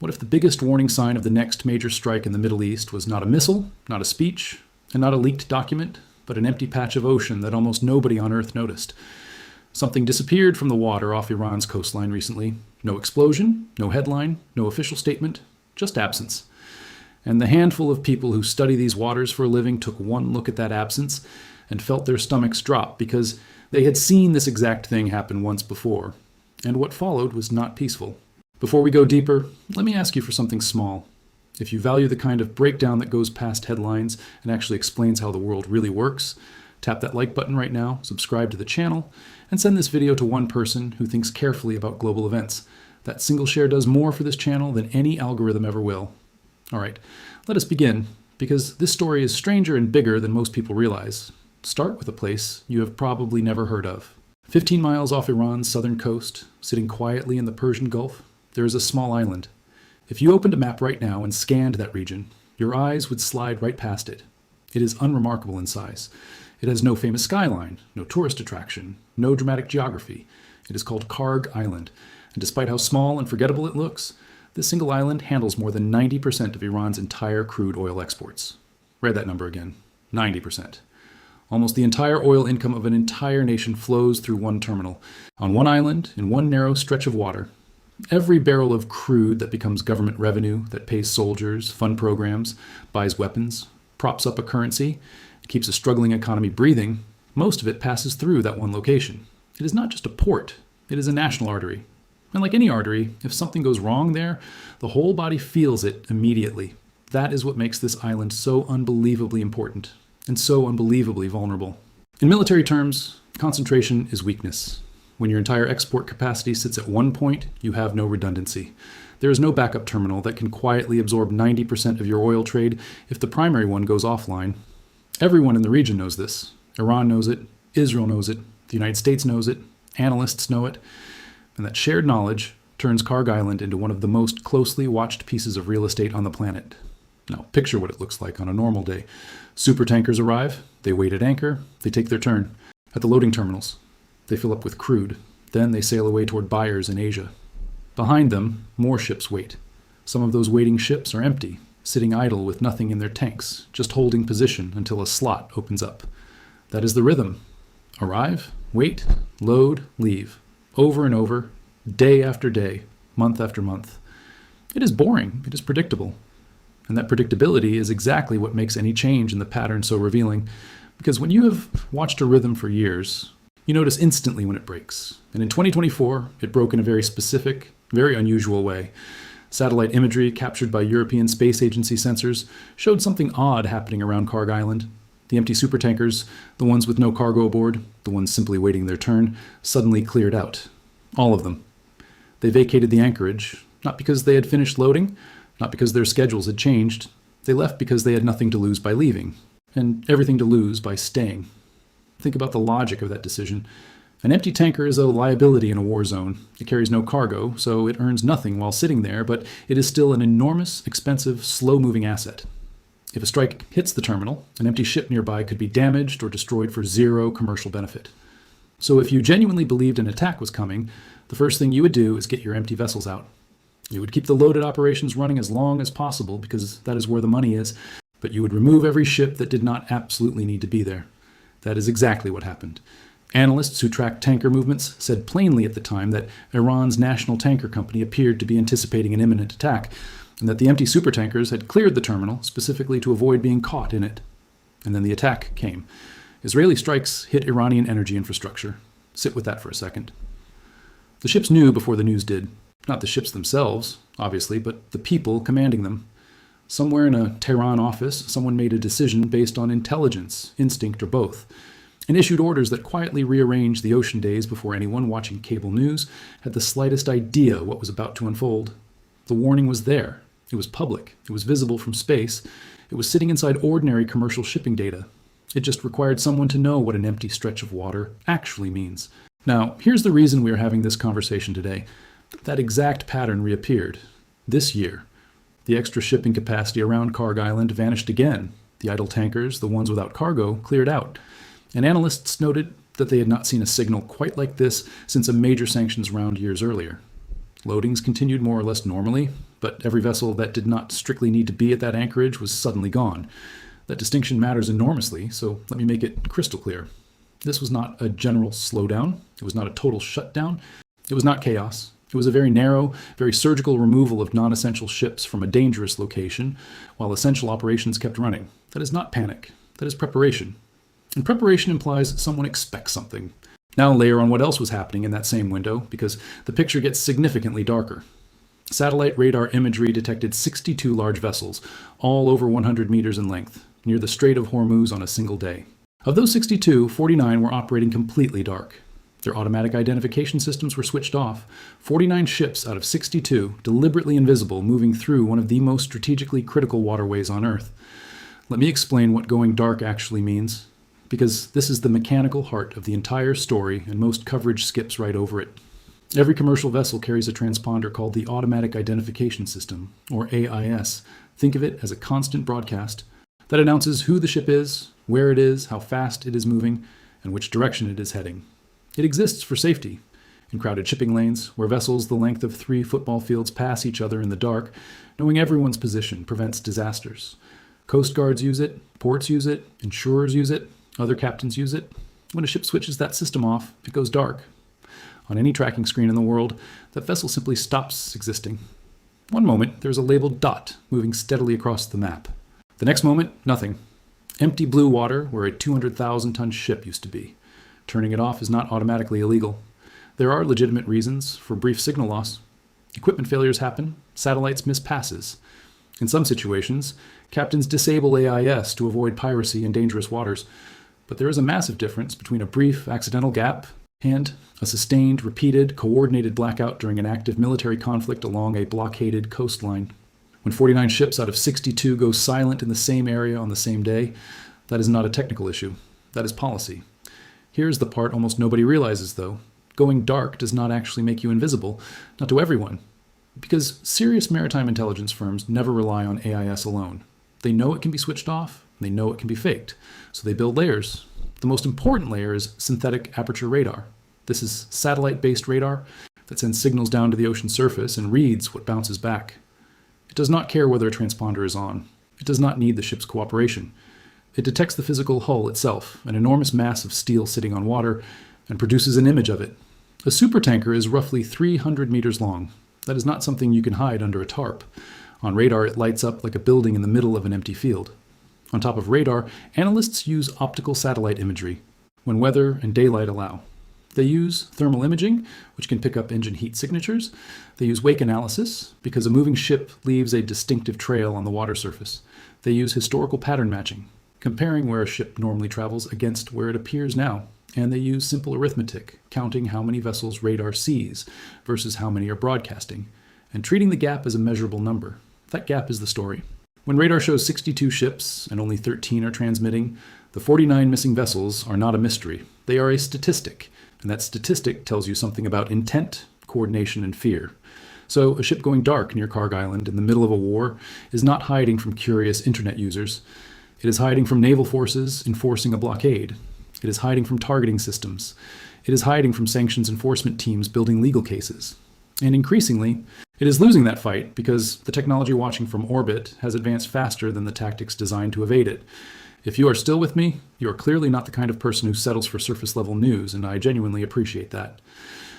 What if the biggest warning sign of the next major strike in the Middle East was not a missile, not a speech, and not a leaked document, but an empty patch of ocean that almost nobody on Earth noticed? Something disappeared from the water off Iran's coastline recently. No explosion, no headline, no official statement, just absence. And the handful of people who study these waters for a living took one look at that absence and felt their stomachs drop because they had seen this exact thing happen once before. And what followed was not peaceful. Before we go deeper, let me ask you for something small. If you value the kind of breakdown that goes past headlines and actually explains how the world really works, tap that like button right now, subscribe to the channel, and send this video to one person who thinks carefully about global events. That single share does more for this channel than any algorithm ever will. All right, let us begin, because this story is stranger and bigger than most people realize. Start with a place you have probably never heard of. 15 miles off Iran's southern coast, sitting quietly in the Persian Gulf, there is a small island. If you opened a map right now and scanned that region, your eyes would slide right past it. It is unremarkable in size. It has no famous skyline, no tourist attraction, no dramatic geography. It is called Kharg Island, and despite how small and forgettable it looks, this single island handles more than 90% of Iran's entire crude oil exports. Read that number again, 90%. Almost the entire oil income of an entire nation flows through one terminal, on one island, in one narrow stretch of water. Every barrel of crude that becomes government revenue, that pays soldiers, fund programs, buys weapons, props up a currency, keeps a struggling economy breathing, most of it passes through that one location. It is not just a port, it is a national artery. And like any artery, if something goes wrong there, the whole body feels it immediately. That is what makes this island so unbelievably important and so unbelievably vulnerable. In military terms, concentration is weakness. When your entire export capacity sits at one point, you have no redundancy. There is no backup terminal that can quietly absorb 90% of your oil trade if the primary one goes offline. Everyone in the region knows this. Iran knows it, Israel knows it, the United States knows it, analysts know it, and that shared knowledge turns Kharg Island into one of the most closely watched pieces of real estate on the planet. Now, picture what it looks like on a normal day. Supertankers arrive, they wait at anchor, they take their turn. At the loading terminals, they fill up with crude. Then they sail away toward buyers in Asia. Behind them, more ships wait. Some of those waiting ships are empty, sitting idle with nothing in their tanks, just holding position until a slot opens up. That is the rhythm. Arrive, wait, load, leave. Over and over, day after day, month after month. It is boring, it is predictable. And that predictability is exactly what makes any change in the pattern so revealing. Because when you have watched a rhythm for years, you notice instantly when it breaks. And in 2024, it broke in a very specific, very unusual way. Satellite imagery captured by European Space Agency sensors showed something odd happening around Kharg Island. The empty supertankers, the ones with no cargo aboard, the ones simply waiting their turn, suddenly cleared out. All of them. They vacated the anchorage, not because they had finished loading, not because their schedules had changed. They left because they had nothing to lose by leaving, and everything to lose by staying. Think about the logic of that decision. An empty tanker is a liability in a war zone. It carries no cargo, so it earns nothing while sitting there, but it is still an enormous, expensive, slow-moving asset. If a strike hits the terminal, an empty ship nearby could be damaged or destroyed for zero commercial benefit. So if you genuinely believed an attack was coming, the first thing you would do is get your empty vessels out. You would keep the loaded operations running as long as possible because that is where the money is, but you would remove every ship that did not absolutely need to be there. That is exactly what happened. Analysts who tracked tanker movements said plainly at the time that Iran's national tanker company appeared to be anticipating an imminent attack, and that the empty supertankers had cleared the terminal specifically to avoid being caught in it. And then the attack came. Israeli strikes hit Iranian energy infrastructure. Sit with that for a second. The ships knew before the news did. Not the ships themselves, obviously, but the people commanding them. Somewhere in a Tehran office, someone made a decision based on intelligence, instinct, or both, and issued orders that quietly rearranged the ocean days before anyone watching cable news had the slightest idea what was about to unfold. The warning was there. It was public. It was visible from space. It was sitting inside ordinary commercial shipping data. It just required someone to know what an empty stretch of water actually means. Now, here's the reason we are having this conversation today. That exact pattern reappeared. This year. The extra shipping capacity around Kharg Island vanished again. The idle tankers, the ones without cargo, cleared out. And analysts noted that they had not seen a signal quite like this since a major sanctions round years earlier. Loadings continued more or less normally, but every vessel that did not strictly need to be at that anchorage was suddenly gone. That distinction matters enormously, so let me make it crystal clear. This was not a general slowdown. It was not a total shutdown. It was not chaos. It was a very narrow, very surgical removal of non-essential ships from a dangerous location, while essential operations kept running. That is not panic. That is preparation. And preparation implies someone expects something. Now layer on what else was happening in that same window, because the picture gets significantly darker. Satellite radar imagery detected 62 large vessels, all over 100 meters in length, near the Strait of Hormuz on a single day. Of those 62, 49 were operating completely dark. Their automatic identification systems were switched off. 49 ships out of 62, deliberately invisible, moving through one of the most strategically critical waterways on Earth. Let me explain what going dark actually means, because this is the mechanical heart of the entire story, and most coverage skips right over it. Every commercial vessel carries a transponder called the Automatic Identification System, or AIS. Think of it as a constant broadcast that announces who the ship is, where it is, how fast it is moving, and which direction it is heading. It exists for safety. In crowded shipping lanes, where vessels the length of 3 football fields pass each other in the dark, knowing everyone's position prevents disasters. Coast guards use it, ports use it, insurers use it, other captains use it. When a ship switches that system off, it goes dark. On any tracking screen in the world, that vessel simply stops existing. One moment, there's a labeled dot moving steadily across the map. The next moment, nothing. Empty blue water where a 200,000-ton ship used to be. Turning it off is not automatically illegal. There are legitimate reasons for brief signal loss. Equipment failures happen. Satellites miss passes. In some situations, captains disable AIS to avoid piracy in dangerous waters. But there is a massive difference between a brief accidental gap and a sustained, repeated, coordinated blackout during an active military conflict along a blockaded coastline. When 49 ships out of 62 go silent in the same area on the same day, that is not a technical issue. That is policy. Here's the part almost nobody realizes, though. Going dark does not actually make you invisible, not to everyone. Because serious maritime intelligence firms never rely on AIS alone. They know it can be switched off, and they know it can be faked. So they build layers. The most important layer is synthetic aperture radar. This is satellite-based radar that sends signals down to the ocean surface and reads what bounces back. It does not care whether a transponder is on. It does not need the ship's cooperation. It detects the physical hull itself, an enormous mass of steel sitting on water, and produces an image of it. A supertanker is roughly 300 meters long. That is not something you can hide under a tarp. On radar, it lights up like a building in the middle of an empty field. On top of radar, analysts use optical satellite imagery when weather and daylight allow. They use thermal imaging, which can pick up engine heat signatures. They use wake analysis, because a moving ship leaves a distinctive trail on the water surface. They use historical pattern matching, comparing where a ship normally travels against where it appears now. And they use simple arithmetic, counting how many vessels radar sees versus how many are broadcasting, and treating the gap as a measurable number. That gap is the story. When radar shows 62 ships and only 13 are transmitting, the 49 missing vessels are not a mystery. They are a statistic, and that statistic tells you something about intent, coordination, and fear. So a ship going dark near Kharg Island in the middle of a war is not hiding from curious internet users. It is hiding from naval forces enforcing a blockade. It is hiding from targeting systems. It is hiding from sanctions enforcement teams building legal cases. And increasingly, it is losing that fight because the technology watching from orbit has advanced faster than the tactics designed to evade it. If you are still with me, you are clearly not the kind of person who settles for surface-level news, and I genuinely appreciate that.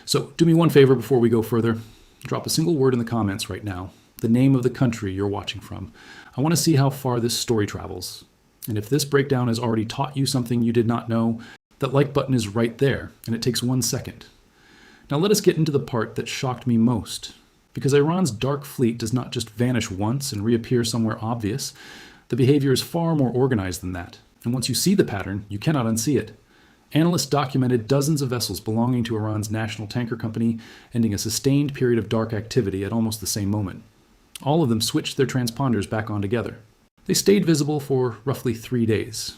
So do me one favor before we go further. Drop a single word in the comments right now, the name of the country you're watching from. I want to see how far this story travels. And if this breakdown has already taught you something you did not know, that like button is right there, and it takes 1 second. Now let us get into the part that shocked me most. Because Iran's dark fleet does not just vanish once and reappear somewhere obvious. The behavior is far more organized than that. And once you see the pattern, you cannot unsee it. Analysts documented dozens of vessels belonging to Iran's national tanker company, ending a sustained period of dark activity at almost the same moment. All of them switched their transponders back on together. They stayed visible for roughly 3 days.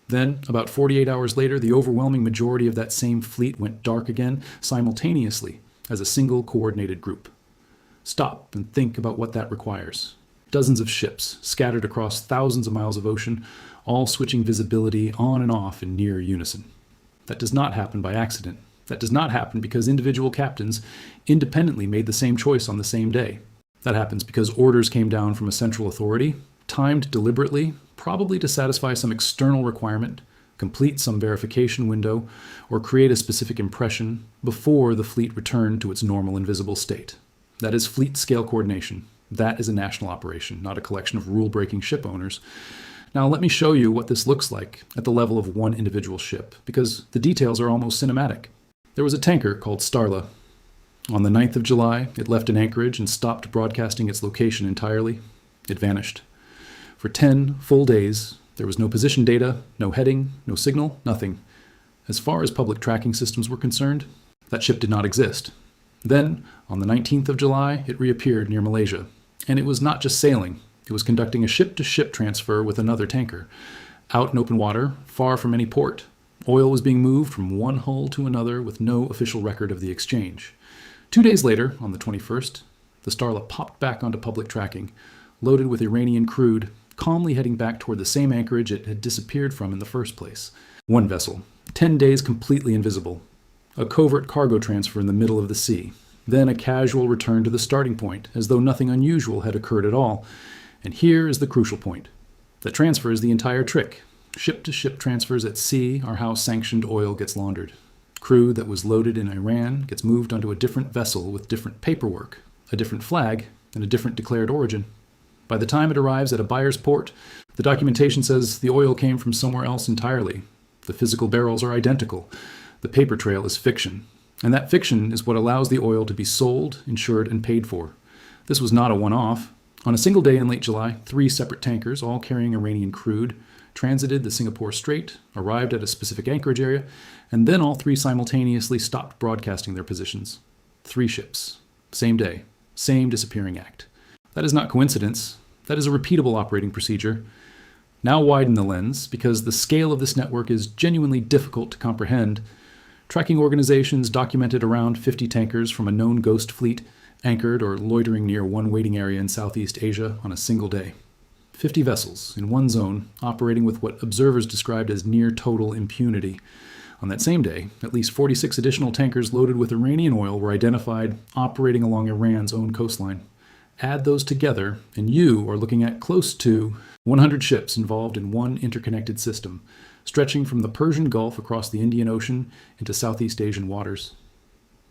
Then, about 48 hours later, the overwhelming majority of that same fleet went dark again, simultaneously, as a single coordinated group. Stop and think about what that requires. Dozens of ships, scattered across thousands of miles of ocean, all switching visibility on and off in near unison. That does not happen by accident. That does not happen because individual captains independently made the same choice on the same day. That happens because orders came down from a central authority, timed deliberately, probably to satisfy some external requirement, complete some verification window, or create a specific impression before the fleet returned to its normal invisible state. That is fleet scale coordination. That is a national operation, not a collection of rule-breaking ship owners. Now let me show you what this looks like at the level of one individual ship, because the details are almost cinematic. There was a tanker called Starla. On the 9th of July, it left an anchorage and stopped broadcasting its location entirely. It vanished. For 10 full days, there was no position data, no heading, no signal, nothing. As far as public tracking systems were concerned, that ship did not exist. Then, on the 19th of July, it reappeared near Malaysia. And it was not just sailing. It was conducting a ship-to-ship transfer with another tanker. Out in open water, far from any port, oil was being moved from one hull to another with no official record of the exchange. 2 days later, on the 21st, the Starla popped back onto public tracking, loaded with Iranian crude, calmly heading back toward the same anchorage it had disappeared from in the first place. One vessel, 10 days completely invisible. A covert cargo transfer in the middle of the sea. Then a casual return to the starting point, as though nothing unusual had occurred at all. And here is the crucial point. The transfer is the entire trick. Ship-to-ship transfers at sea are how sanctioned oil gets laundered. Crude that was loaded in Iran gets moved onto a different vessel with different paperwork, a different flag, and a different declared origin. By the time it arrives at a buyer's port, the documentation says the oil came from somewhere else entirely. The physical barrels are identical. The paper trail is fiction. And that fiction is what allows the oil to be sold, insured, and paid for. This was not a one-off. On a single day in late July, 3 separate tankers, all carrying Iranian crude, transited the Singapore Strait, arrived at a specific anchorage area, and then all 3 simultaneously stopped broadcasting their positions. 3 ships. Same day. Same disappearing act. That is not coincidence. That is a repeatable operating procedure. Now widen the lens, because the scale of this network is genuinely difficult to comprehend. Tracking organizations documented around 50 tankers from a known ghost fleet anchored or loitering near one waiting area in Southeast Asia on a single day. 50 vessels in one zone operating with what observers described as near total impunity. On that same day, at least 46 additional tankers loaded with Iranian oil were identified operating along Iran's own coastline. Add those together, and you are looking at close to 100 ships involved in one interconnected system, stretching from the Persian Gulf across the Indian Ocean into Southeast Asian waters.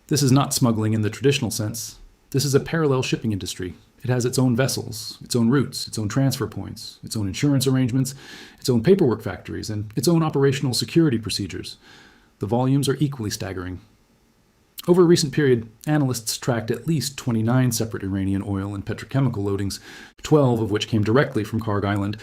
This is not smuggling in the traditional sense. This is a parallel shipping industry. It has its own vessels, its own routes, its own transfer points, its own insurance arrangements, its own paperwork factories, and its own operational security procedures. The volumes are equally staggering. Over a recent period, analysts tracked at least 29 separate Iranian oil and petrochemical loadings, 12 of which came directly from Kharg Island.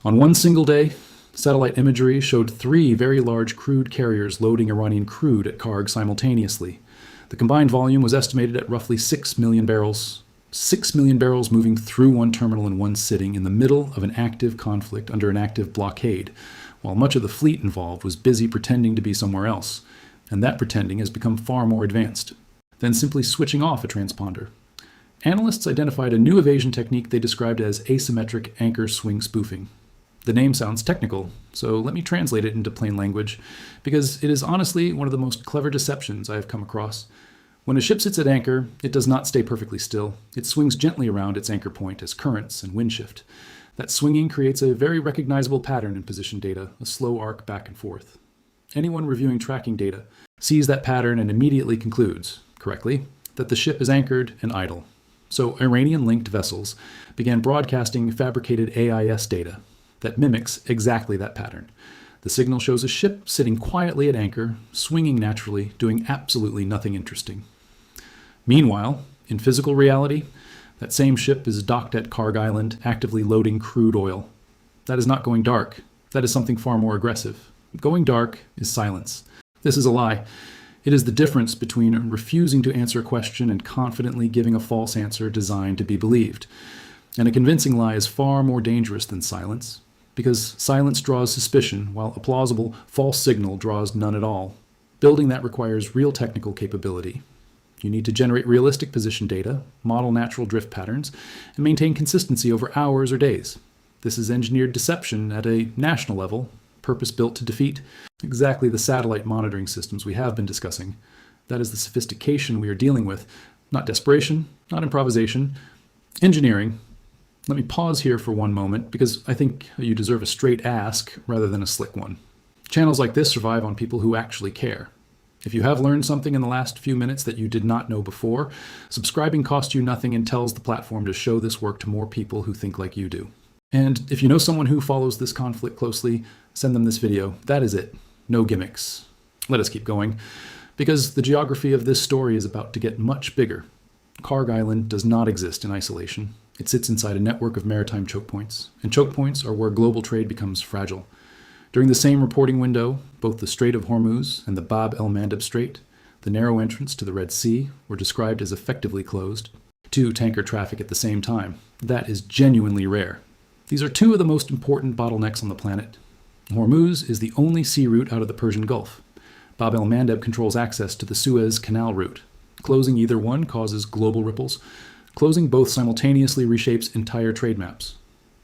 On one single day, satellite imagery showed 3 very large crude carriers loading Iranian crude at Kharg simultaneously. The combined volume was estimated at roughly 6 million barrels. 6 million barrels moving through one terminal in one sitting in the middle of an active conflict under an active blockade, while much of the fleet involved was busy pretending to be somewhere else. And that pretending has become far more advanced than simply switching off a transponder. Analysts identified a new evasion technique they described as asymmetric anchor swing spoofing. The name sounds technical, so let me translate it into plain language, because it is honestly one of the most clever deceptions I have come across. When a ship sits at anchor, it does not stay perfectly still. It swings gently around its anchor point as currents and wind shift. That swinging creates a very recognizable pattern in position data, a slow arc back and forth. Anyone reviewing tracking data sees that pattern and immediately concludes, correctly, that the ship is anchored and idle. So Iranian-linked vessels began broadcasting fabricated AIS data that mimics exactly that pattern. The signal shows a ship sitting quietly at anchor, swinging naturally, doing absolutely nothing interesting. Meanwhile, in physical reality, that same ship is docked at Kharg Island, actively loading crude oil. That is not going dark. That is something far more aggressive. Going dark is silence. This is a lie. It is the difference between refusing to answer a question and confidently giving a false answer designed to be believed. And a convincing lie is far more dangerous than silence, because silence draws suspicion, while a plausible false signal draws none at all. Building that requires real technical capability. You need to generate realistic position data, model natural drift patterns, and maintain consistency over hours or days. This is engineered deception at a national level, purpose-built to defeat exactly the satellite monitoring systems we have been discussing. That is the sophistication we are dealing with, not desperation, not improvisation, Engineering. Let me pause here for one moment because I think you deserve a straight ask rather than a slick one. Channels like this survive on people who actually care. If you have learned something in the last few minutes that you did not know before, subscribing costs you nothing and tells the platform to show this work to more people who think like you do. And if you know someone who follows this conflict closely, send them this video. That is it. No gimmicks. Let us keep going, because the geography of this story is about to get much bigger. Kharg Island does not exist in isolation. It sits inside a network of maritime choke points, and choke points are where global trade becomes fragile. During the same reporting window, both the Strait of Hormuz and the Bab el-Mandeb Strait, the narrow entrance to the Red Sea, were described as effectively closed to tanker traffic at the same time. That is genuinely rare. These are two of the most important bottlenecks on the planet. Hormuz is the only sea route out of the Persian Gulf. Bab el-Mandeb controls access to the Suez Canal route. Closing either one causes global ripples. Closing both simultaneously reshapes entire trade maps.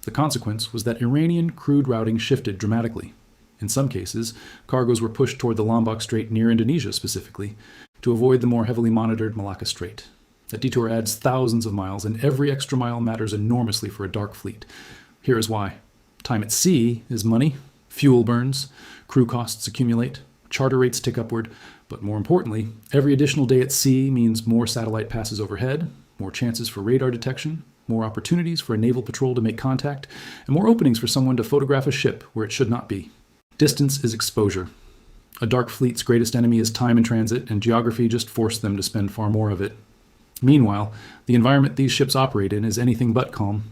The consequence was that Iranian crude routing shifted dramatically. In some cases, cargoes were pushed toward the Lombok Strait near Indonesia specifically, to avoid the more heavily monitored Malacca Strait. That detour adds thousands of miles, and every extra mile matters enormously for a dark fleet. Here is why. Time at sea is money, fuel burns, crew costs accumulate, charter rates tick upward, but more importantly, every additional day at sea means more satellite passes overhead, more chances for radar detection, more opportunities for a naval patrol to make contact, and more openings for someone to photograph a ship where it should not be. Distance is exposure. A dark fleet's greatest enemy is time in transit, and geography just forced them to spend far more of it. Meanwhile, the environment these ships operate in is anything but calm.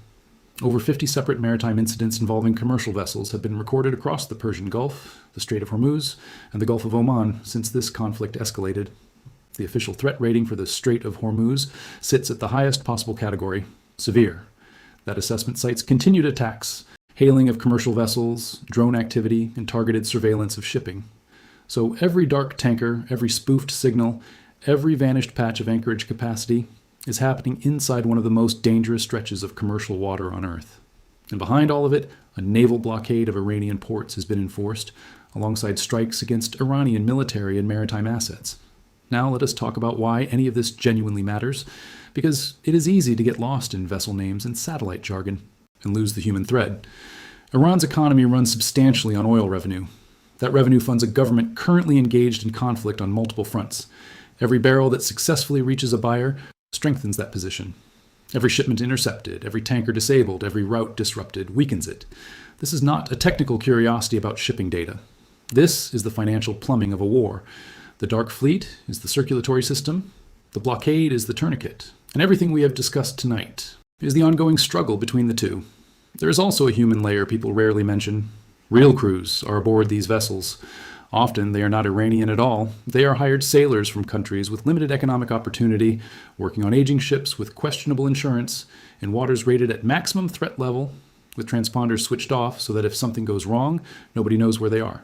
Over 50 separate maritime incidents involving commercial vessels have been recorded across the Persian Gulf, the Strait of Hormuz, and the Gulf of Oman since this conflict escalated. The official threat rating for the Strait of Hormuz sits at the highest possible category, severe. That assessment cites continued attacks, hailing of commercial vessels, drone activity, and targeted surveillance of shipping. So every dark tanker, every spoofed signal, every vanished patch of anchorage capacity is happening inside one of the most dangerous stretches of commercial water on Earth. And behind all of it, a naval blockade of Iranian ports has been enforced, alongside strikes against Iranian military and maritime assets. Now let us talk about why any of this genuinely matters, because it is easy to get lost in vessel names and satellite jargon and lose the human thread. Iran's economy runs substantially on oil revenue. That revenue funds a government currently engaged in conflict on multiple fronts. Every barrel that successfully reaches a buyer strengthens that position. Every shipment intercepted, every tanker disabled, every route disrupted weakens it. This is not a technical curiosity about shipping data. This is the financial plumbing of a war. The dark fleet is the circulatory system, the blockade is the tourniquet, and everything we have discussed tonight is the ongoing struggle between the two. There is also a human layer people rarely mention. Real crews are aboard these vessels. Often they are not Iranian at all. They are hired sailors from countries with limited economic opportunity, working on aging ships with questionable insurance, in waters rated at maximum threat level, with transponders switched off so that if something goes wrong, nobody knows where they are.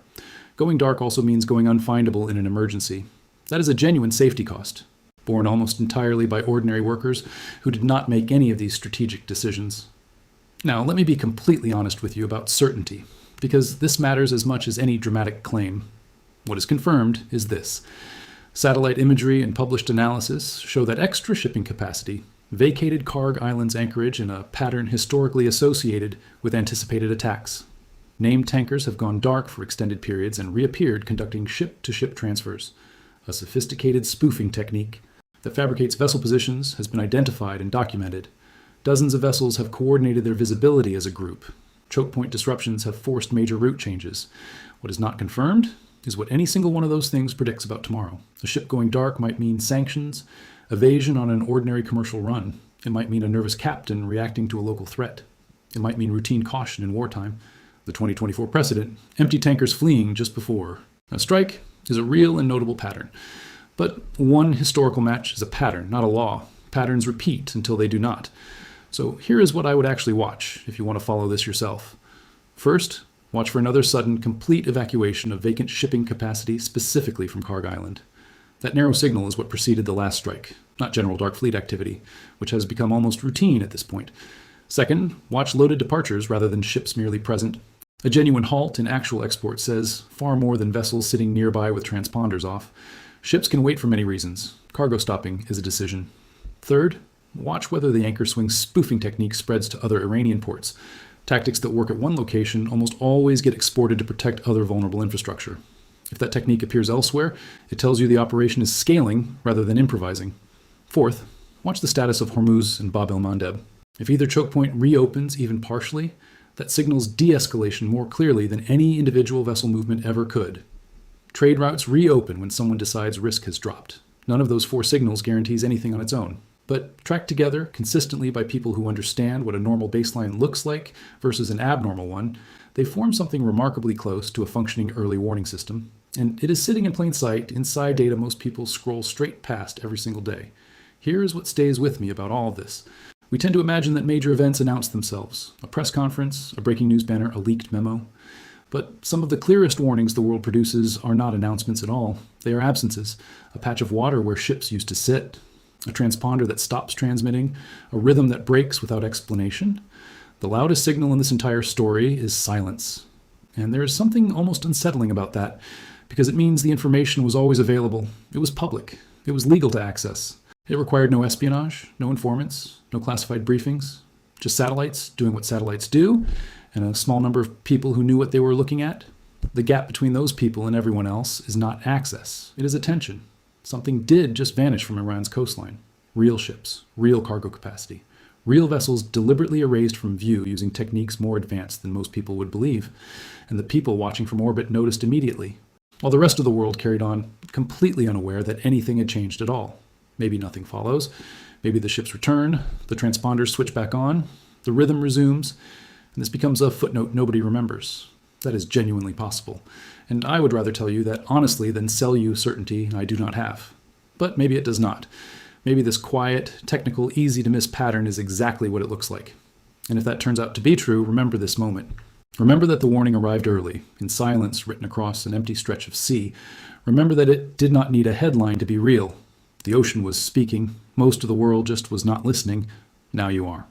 Going dark also means going unfindable in an emergency. That is a genuine safety cost, borne almost entirely by ordinary workers who did not make any of these strategic decisions. Now, let me be completely honest with you about certainty, because this matters as much as any dramatic claim. What is confirmed is this. Satellite imagery and published analysis show that extra shipping capacity vacated Kharg Island's anchorage in a pattern historically associated with anticipated attacks. Named tankers have gone dark for extended periods and reappeared conducting ship-to-ship transfers. A sophisticated spoofing technique that fabricates vessel positions has been identified and documented. Dozens of vessels have coordinated their visibility as a group. Choke point disruptions have forced major route changes. What is not confirmed is what any single one of those things predicts about tomorrow. A ship going dark might mean sanctions, evasion on an ordinary commercial run. It might mean a nervous captain reacting to a local threat. It might mean routine caution in wartime. The 2024 precedent, empty tankers fleeing just before. A strike is a real and notable pattern. But one historical match is a pattern, not a law. Patterns repeat until they do not. So here is what I would actually watch if you want to follow this yourself. First, watch for another sudden, complete evacuation of vacant shipping capacity specifically from Kharg Island. That narrow signal is what preceded the last strike, not general dark fleet activity, which has become almost routine at this point. Second, watch loaded departures rather than ships merely present. A genuine halt in actual export says far more than vessels sitting nearby with transponders off. Ships can wait for many reasons. Cargo stopping is a decision. Third, Watch whether the anchor swing spoofing technique spreads to other Iranian ports. Tactics that work at one location almost always get exported to protect other vulnerable infrastructure. If that technique appears elsewhere, it tells you the operation is scaling rather than improvising. Fourth, watch the status of Hormuz and Bab el-Mandeb. If either choke point reopens, even partially, that signals de-escalation more clearly than any individual vessel movement ever could. Trade routes reopen when someone decides risk has dropped. None of those four signals guarantees anything on its own. But tracked together consistently by people who understand what a normal baseline looks like versus an abnormal one, they form something remarkably close to a functioning early warning system. And it is sitting in plain sight inside data most people scroll straight past every single day. Here is what stays with me about all of this. We tend to imagine that major events announce themselves. A press conference, a breaking news banner, a leaked memo. But some of the clearest warnings the world produces are not announcements at all. They are absences. A patch of water where ships used to sit. A transponder that stops transmitting. A rhythm that breaks without explanation. The loudest signal in this entire story is silence. And there is something almost unsettling about that, because it means the information was always available. It was public. It was legal to access. It required no espionage, no informants, no classified briefings, just satellites doing what satellites do, and a small number of people who knew what they were looking at. The gap between those people and everyone else is not access. It is attention. Something did just vanish from Iran's coastline. Real ships, real cargo capacity, real vessels deliberately erased from view using techniques more advanced than most people would believe. And the people watching from orbit noticed immediately, while the rest of the world carried on completely unaware that anything had changed at all. Maybe nothing follows. Maybe the ships return, the transponders switch back on, the rhythm resumes, and this becomes a footnote nobody remembers. That is genuinely possible. And I would rather tell you that honestly than sell you certainty I do not have. But maybe it does not. Maybe this quiet, technical, easy-to-miss pattern is exactly what it looks like. And if that turns out to be true, remember this moment. Remember that the warning arrived early, in silence written across an empty stretch of sea. Remember that it did not need a headline to be real. The ocean was speaking. Most of the world just was not listening. Now you are.